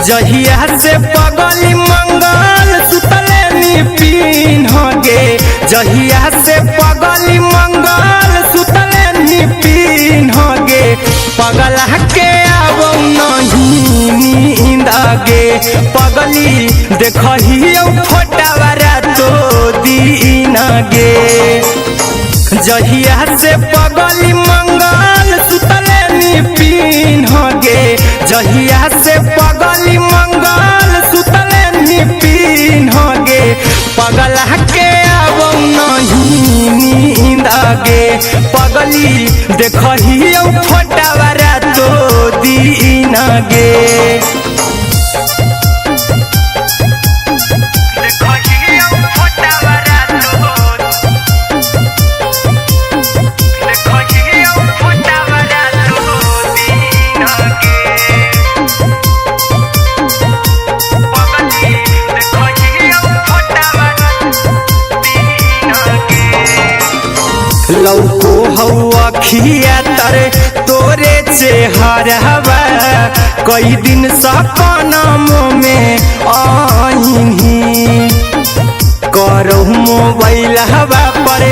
जहिया से पगली मंगल सुतले निपिन गे, जहिया से पगली मंगल सुतले निपिन गे, पगला के आवो नहीं नींद गे, पगली देखहियो फोटावा रातो दिन गे। जहिया से पगली मंगल सुतले निपिन गे, जहिया से पगली मंगल सुतले निपिन गे, पगला के आवो नहीं नींद गे, पगली देखहियो फोटावा रातो दिन गे। लौको हवा खिया तरे तोरे चेहरावा, कई दिन सपनम में आईनी, करो मोबाइल हवा पर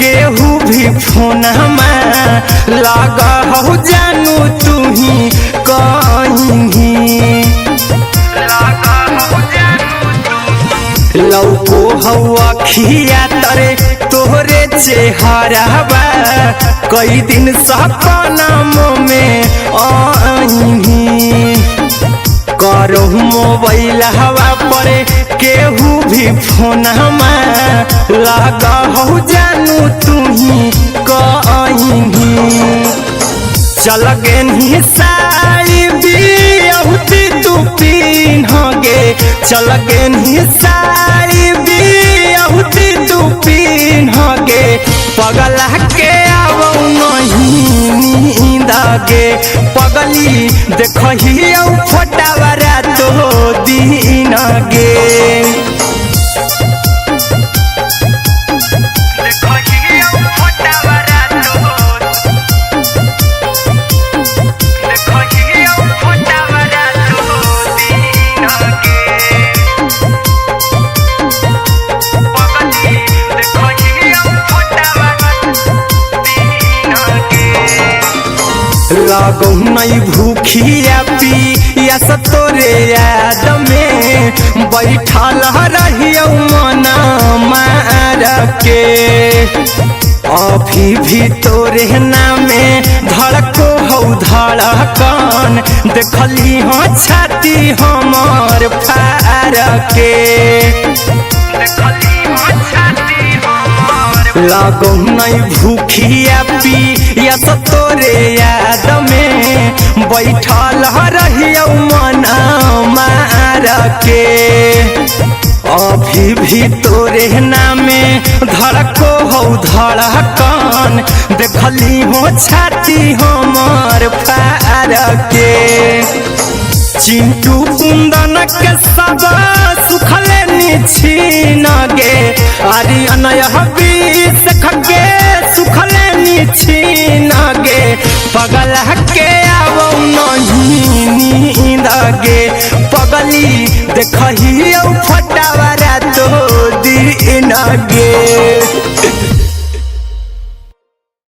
केहू भी फोन लगा हो जानू तुही कहीं, लौको हवा खिया तरे तोहरे चेहरावा, कई दिन सपनम में आईनी, करो मोबाइल हवा पर केहू भी फोन लगा हो जानू तुही कहीं। चल गेनी साड़ी बियहुती तू पीन गे, चल गेनी साड़ी बियहुती तू पीन गे, पगला के आवो नहीं नींद गे, पगली देखहियो फोटावा रातो दिन गे। लागो नहीं भूखिया पिया तोरे याद में, बैठल रहियो मना मार के, अभी भी तोरे नामे धड़को हो धड़कन, देखली हो छाती हमर फार के, लागो नहीं भूखिया पिया तोरे याद में, बैठल रहियो मना मार के, अभी भी तोरे नामे धड़को हो धड़कन, देखली हो छाती हमर फार के। चिंटू कुंदन के सब सुखले निछीन गे, अरे अनयहबी से खगे सुखले निछीन गे, पगला के आवो नहीं नींद गे, पगली देखहियो फोटावा रातो दिन गे।